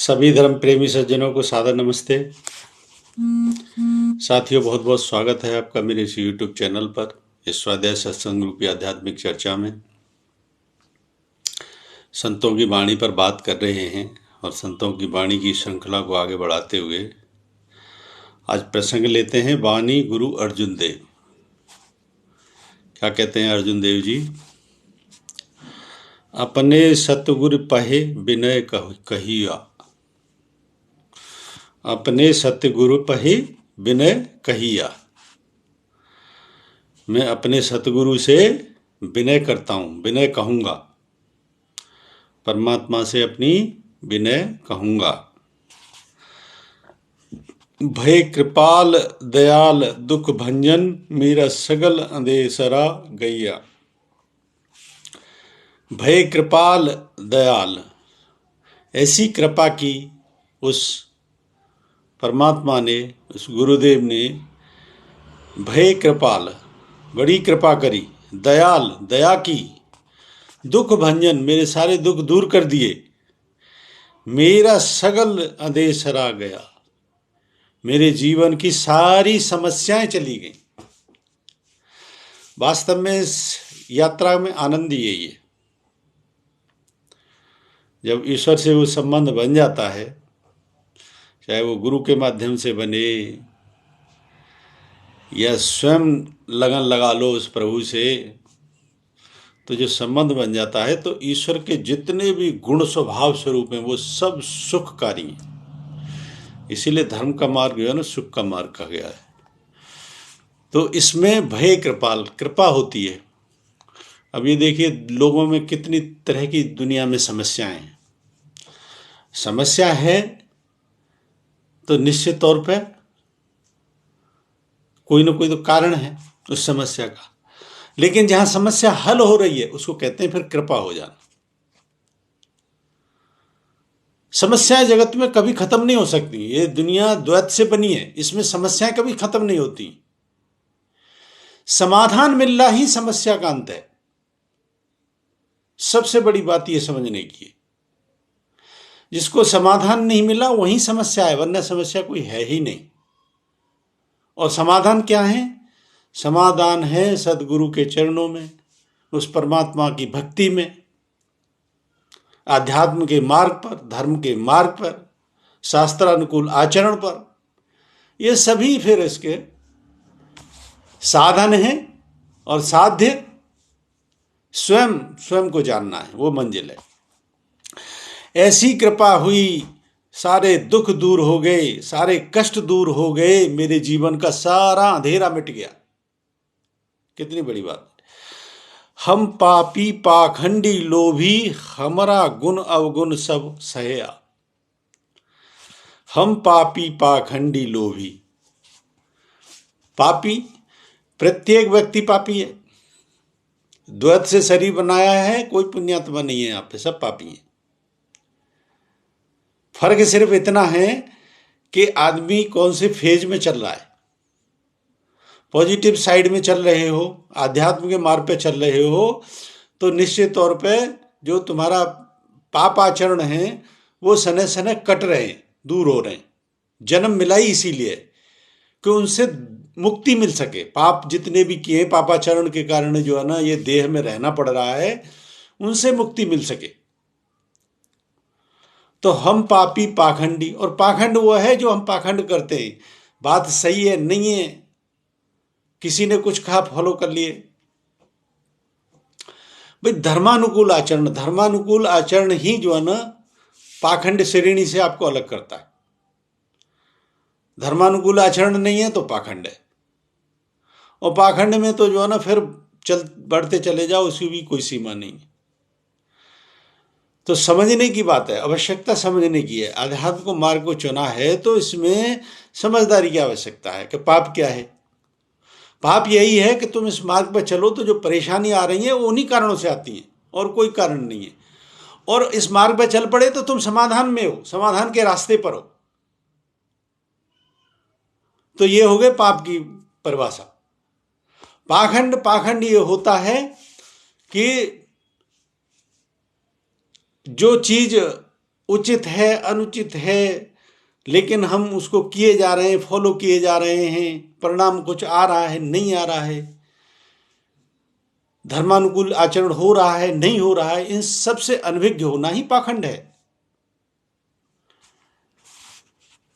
सभी धर्म प्रेमी सज्जनों को सादर नमस्ते। साथियों, बहुत बहुत स्वागत है आपका मेरे इस YouTube चैनल पर, इस स्वाध्याय सत्संग रूपी आध्यात्मिक चर्चा में। संतों की वाणी पर बात कर रहे हैं और संतों की वाणी की श्रृंखला को आगे बढ़ाते हुए आज प्रसंग लेते हैं वाणी गुरु अर्जुन देव। क्या कहते हैं अर्जुन देव जी? अपने सतगुरु पहे विनय कहिया, अपने सतगुरु पहे विनय कहिया। मैं अपने सतगुरु से विनय करता हूँ, विनय कहूँगा, परमात्मा से अपनी विनय कहूँगा। भय कृपाल दयाल दुख भंजन, मेरा सगल अंधेसरा गैया। भय कृपाल दयाल, ऐसी कृपा की उस परमात्मा ने, उस गुरुदेव ने भय कृपाल, बड़ी कृपा करी, दयाल, दया की, दुख भंजन, मेरे सारे दुख दूर कर दिए, मेरा सगल अंधेसरा गया, मेरे जीवन की सारी समस्याएं चली गई। वास्तव में इस यात्रा में आनंद यही है, जब ईश्वर से वो संबंध बन जाता है, चाहे वो गुरु के माध्यम से बने या स्वयं लगन लगा लो उस प्रभु से, तो जो संबंध बन जाता है तो ईश्वर के जितने भी गुण स्वभाव स्वरूप हैं वो सब सुखकारी हैं। इसीलिए धर्म का मार्ग जो है ना, सुख का मार्ग कहा गया है। तो इसमें भय कृपाल, कृपा होती है। अब ये देखिए, लोगों में कितनी तरह की दुनिया में समस्याएं हैं। समस्या है तो निश्चित तौर पे कोई ना कोई तो कारण है उस समस्या का, लेकिन जहां समस्या हल हो रही है उसको कहते हैं फिर कृपा हो जाना। समस्याएं जगत में कभी खत्म नहीं हो सकती। ये दुनिया द्वैत से बनी है, इसमें समस्याएं कभी खत्म नहीं होती। समाधान मिलना ही समस्या का अंत है। सबसे बड़ी बात यह समझने की है, जिसको समाधान नहीं मिला वही समस्या है, वरना समस्या कोई है ही नहीं। और समाधान क्या है? समाधान है सदगुरु के चरणों में, उस परमात्मा की भक्ति में, आध्यात्म के मार्ग पर, धर्म के मार्ग पर, शास्त्र अनुकूल आचरण पर। ये सभी फिर इसके साधन हैं और साध्य स्वयं स्वयं को जानना है, वो मंजिल है। ऐसी कृपा हुई, सारे दुख दूर हो गए, सारे कष्ट दूर हो गए, मेरे जीवन का सारा अंधेरा मिट गया। कितनी बड़ी बात है। हम पापी पाखंडी लोभी, हमारा गुण अवगुण सब सहया। हम पापी पाखंडी लोभी। पापी, प्रत्येक व्यक्ति पापी है। द्वैत से शरीर बनाया है, कोई पुण्यात्मा नहीं है, यहाँ पे सब पापी हैं। फर्क सिर्फ इतना है कि आदमी कौन से फेज में चल रहा है। पॉजिटिव साइड में चल रहे हो, आध्यात्म के मार्ग पे चल रहे हो, तो निश्चित तौर पे जो तुम्हारा पाप आचरण है वो सने सने कट रहे हैं, दूर हो रहे हैं। जन्म मिला ही इसीलिए कि उनसे मुक्ति मिल सके। पाप जितने भी किए पापाचरण के कारण जो है ना ये देह में रहना पड़ रहा है, उनसे मुक्ति मिल सके। तो हम पापी पाखंडी, और पाखंड वो है जो हम पाखंड करते हैं, बात सही है नहीं है, किसी ने कुछ कहा फॉलो कर लिए। भाई धर्मानुकूल आचरण, धर्मानुकूल आचरण ही जो है ना पाखंड श्रेणी से आपको अलग करता है। धर्मानुकूल आचरण नहीं है तो पाखंड है, और पाखंड में तो जो है ना फिर बढ़ते चले जाओ, उसकी भी कोई सीमा नहीं है। तो समझने की बात है, आवश्यकता समझने की है। अध्यात्म को मार्ग को चुना है तो इसमें समझदारी की आवश्यकता है कि पाप क्या है। पाप यही है कि तुम इस मार्ग पर चलो तो जो परेशानी आ रही है वो उन्हीं कारणों से आती है और कोई कारण नहीं है। और इस मार्ग पर चल पड़े तो तुम समाधान में हो, समाधान के रास्ते पर हो। तो ये हो गए पाप की परिभाषा। पाखंड ये होता है कि जो चीज उचित है अनुचित है, लेकिन हम उसको किए जा रहे हैं, फॉलो किए जा रहे हैं, परिणाम कुछ आ रहा है नहीं आ रहा है, धर्मानुकूल आचरण हो रहा है नहीं हो रहा है, इन सब से अनभिज्ञ होना ही पाखंड है।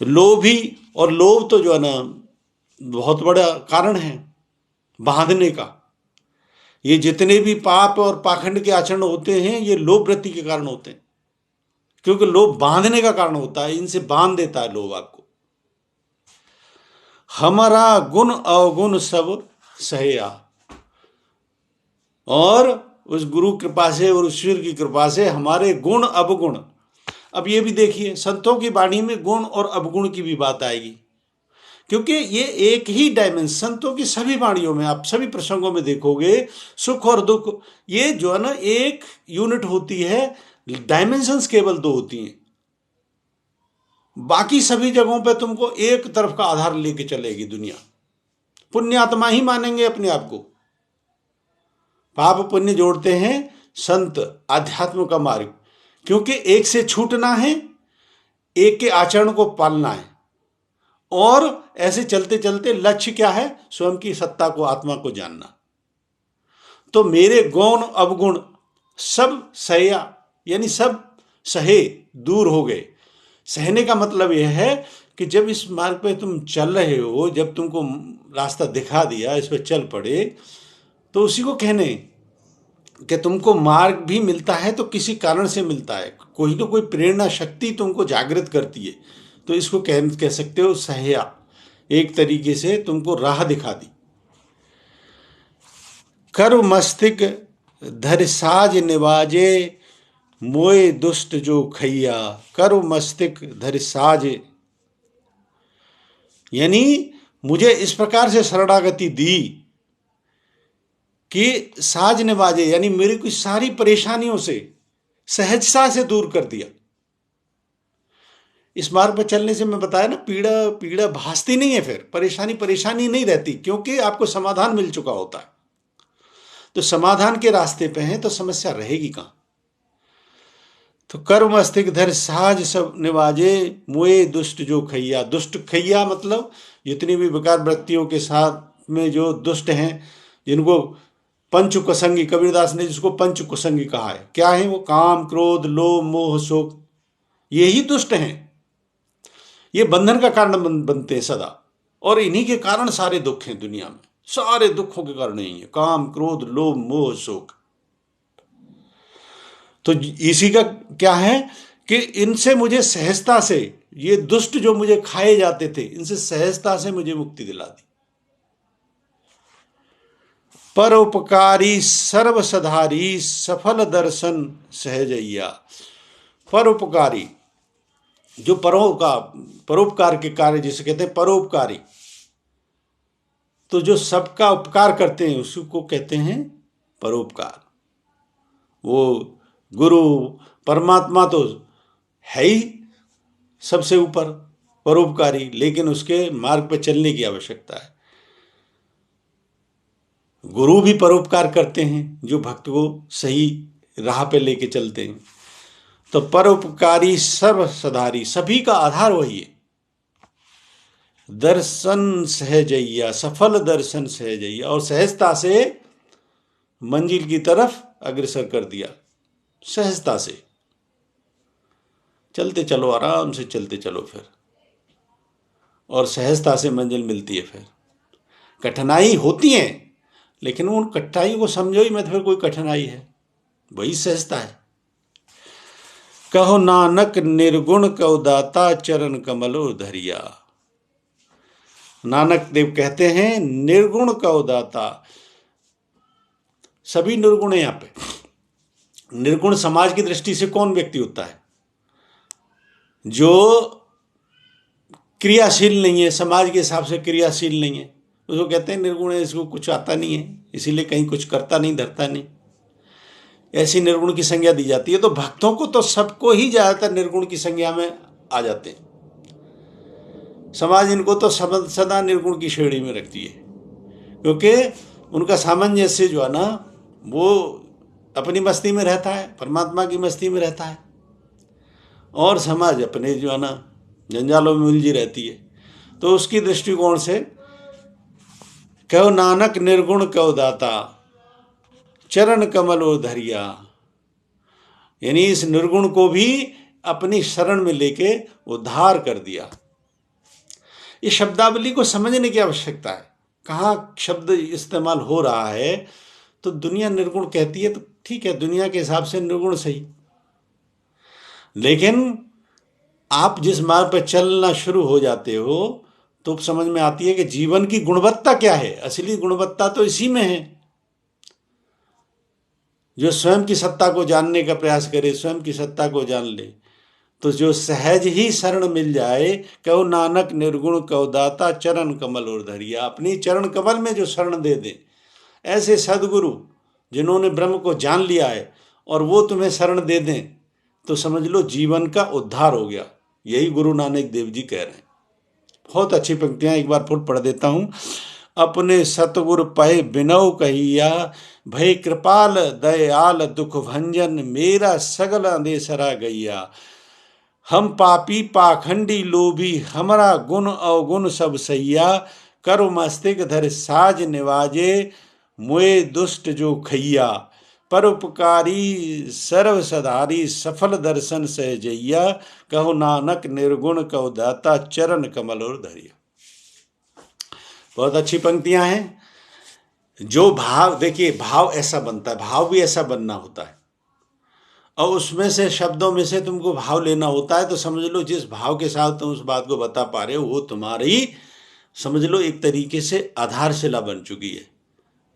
लोभी, और लोभ तो जो है ना बहुत बड़ा कारण है बांधने का। ये जितने भी पाप और पाखंड के आचरण होते हैं ये लोभ वृत्ति के कारण होते हैं, क्योंकि लोभ बांधने का कारण होता है, इनसे बांध देता है लोभ आपको। हमारा गुण अवगुण सब सहेया, और उस गुरु कृपा से और ईश्वर की कृपा से हमारे गुण अवगुण। अब ये भी देखिए संतों की वाणी में गुण और अवगुण की भी बात आएगी, क्योंकि ये एक ही डायमेंशन संतों की सभी वाणियों में आप सभी प्रसंगों में देखोगे, सुख और दुख ये जो है ना एक यूनिट होती है, डायमेंशंस केवल दो होती हैं, बाकी सभी जगहों पे तुमको एक तरफ का आधार लेके चलेगी दुनिया। पुण्यात्मा ही मानेंगे अपने आप को, पाप पुण्य जोड़ते हैं संत आध्यात्म का मार्ग, क्योंकि एक से छूटना है, एक के आचरण को पालना है, और ऐसे चलते चलते लक्ष्य क्या है, स्वयं की सत्ता को आत्मा को जानना। तो मेरे गौण अवगुण सब सह्या, यानी सब सहे दूर हो गए। सहने का मतलब यह है कि जब इस मार्ग पे तुम चल रहे हो, जब तुमको रास्ता दिखा दिया, इस पर चल पड़े, तो उसी को कहने कि तुमको मार्ग भी मिलता है तो किसी कारण से मिलता है, कोई ना कोई प्रेरणा शक्ति तुमको जागृत करती है, तो इसको कह सकते हो सहया, एक तरीके से तुमको राह दिखा दी। कर मस्तिक धर साज निवाजे, मोए दुष्ट जो खैया। कर मस्तिक धर साज, यानी मुझे इस प्रकार से शरणागति दी कि साज निवाजे, यानी मेरी कुछ सारी परेशानियों से सहजता से दूर कर दिया। इस मार्ग पर चलने से मैं बताया ना, पीड़ा पीड़ा भासती नहीं है, फिर परेशानी परेशानी नहीं रहती, क्योंकि आपको समाधान मिल चुका होता है। तो समाधान के रास्ते पे हैं तो समस्या रहेगी कहां। तो कर्म अस्तिक धर साज सब निवाजे, मोए दुष्ट जो खैया। दुष्ट खैया मतलब जितनी भी विकार वृत्तियों के साथ में जो दुष्ट हैं, जिनको पंच कुसंगी, कबीरदास ने जिसको पंच कुसंगी कहा है, क्या है वो? काम क्रोध लोभ मोह शोक, यही दुष्ट हैं। ये बंधन का कारण बनते हैं सदा, और इन्हीं के कारण सारे दुख हैं दुनिया में, सारे दुखों के कारण यही है, काम क्रोध लोभ मोह शोक। तो इसी का क्या है कि इनसे मुझे सहजता से, ये दुष्ट जो मुझे खाए जाते थे, इनसे सहजता से मुझे मुक्ति दिला दी। परोपकारी सर्वसधारी, सफल दर्शन सहजैया। परोपकारी, जो परोपकार के कार्य जिसे कहते हैं परोपकारी, तो जो सबका उपकार करते हैं उसको कहते हैं परोपकार। वो गुरु परमात्मा तो है ही सबसे ऊपर परोपकारी, लेकिन उसके मार्ग पर चलने की आवश्यकता है। गुरु भी परोपकार करते हैं जो भक्त को सही राह पे लेके चलते हैं। तो परोपकारी सर्व सधारी, सभी का आधार वही है। दर्शन सहजैया, सफल दर्शन सहजैया, और सहजता से मंजिल की तरफ अग्रसर कर दिया। सहजता से चलते चलो, आराम से चलते चलो फिर, और सहजता से मंजिल मिलती है। फिर कठिनाई होती है, लेकिन उन कठिनाइयों को समझो ही मत, फिर कोई कठिनाई है, वही सहजता है। कहो नानक निर्गुण कहो दाता, चरण कमलो धरिया। नानक देव कहते हैं निर्गुण कहो दाता, सभी निर्गुण है यहां पे। निर्गुण समाज की दृष्टि से कौन व्यक्ति होता है? जो क्रियाशील नहीं है, समाज के हिसाब से क्रियाशील नहीं है, उसको कहते हैं निर्गुण है, इसको कुछ आता नहीं है, इसीलिए कहीं कुछ करता नहीं धरता नहीं, ऐसी निर्गुण की संज्ञा दी जाती है। तो भक्तों को तो सबको ही ज्यादातर निर्गुण की संज्ञा में आ जाते हैं। समाज इनको तो सदा निर्गुण की श्रेणी में रखती है, क्योंकि उनका सामंजस्य जो है ना, वो अपनी मस्ती में रहता है, परमात्मा की मस्ती में रहता है, और समाज अपने जो है ना जंजालों में उलझी रहती है। तो उसकी दृष्टिकोण से कहो नानक निर्गुण कहो दाता, चरण कमल और धरिया, यानी इस निर्गुण को भी अपनी शरण में लेके उद्धार कर दिया। इस शब्दावली को समझने की आवश्यकता है, कहाँ शब्द इस्तेमाल हो रहा है। तो दुनिया निर्गुण कहती है तो ठीक है, दुनिया के हिसाब से निर्गुण सही, लेकिन आप जिस मार्ग पर चलना शुरू हो जाते हो तो समझ में आती है कि जीवन की गुणवत्ता क्या है। असली गुणवत्ता तो इसी में है। जो स्वयं की सत्ता को जानने का प्रयास करे, स्वयं की सत्ता को जान ले, तो जो सहज ही शरण मिल जाए, कहो नानक निर्गुण कहो दाता, चरण कमल और धरिया, अपनी चरण कमल में जो शरण दे दे, ऐसे सदगुरु जिन्होंने ब्रह्म को जान लिया है और वो तुम्हें शरण दे दें, तो समझ लो जीवन का उद्धार हो गया। यही गुरु नानक देव जी कह रहे हैं। बहुत अच्छी पंक्तियां एक बार फिर पढ़ देता हूं। अपने सतगुरु पहे बिनौ कहिया, भय कृपाल दयाल दुख भंजन, मेरा सगल अंदेसरा गैया। हम पापी पाखंडी लोभी, हमारा गुण अवगुण सब सैया, करो मस्तिक धर साज निवाजे, मोए दुष्ट जो खैया। परोपकारी सर्व सधारी, सफल दर्शन सहजैया, कहो नानक निर्गुण कहो दाता, चरण कमल और धरिया। बहुत अच्छी पंक्तियां हैं। जो भाव, देखिए भाव ऐसा बनता है, भाव भी ऐसा बनना होता है, और उसमें से शब्दों में से तुमको भाव लेना होता है। तो समझ लो जिस भाव के साथ तुम उस बात को बता पा रहे हो वो तुम्हारी, समझ लो एक तरीके से आधारशिला बन चुकी है।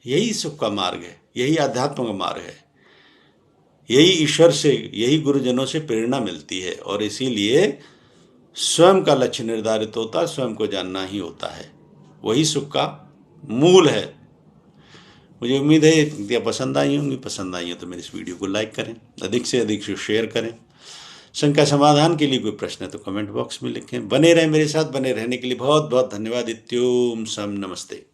यही सुख का मार्ग है, यही अध्यात्म का मार्ग है, यही ईश्वर से, यही गुरुजनों से प्रेरणा मिलती है। और इसीलिए स्वयं का लक्ष्य निर्धारित होता है, स्वयं को जानना ही होता है, वही सुख का मूल है। मुझे उम्मीद है ये पसंद आई होंगी। पसंद आई हो तो मेरी इस वीडियो को लाइक करें, अधिक से अधिक शेयर करें। शंका समाधान के लिए कोई प्रश्न है तो कमेंट बॉक्स में लिखें। बने रहें मेरे साथ, बने रहने के लिए बहुत बहुत धन्यवाद। इत्योम सम नमस्ते।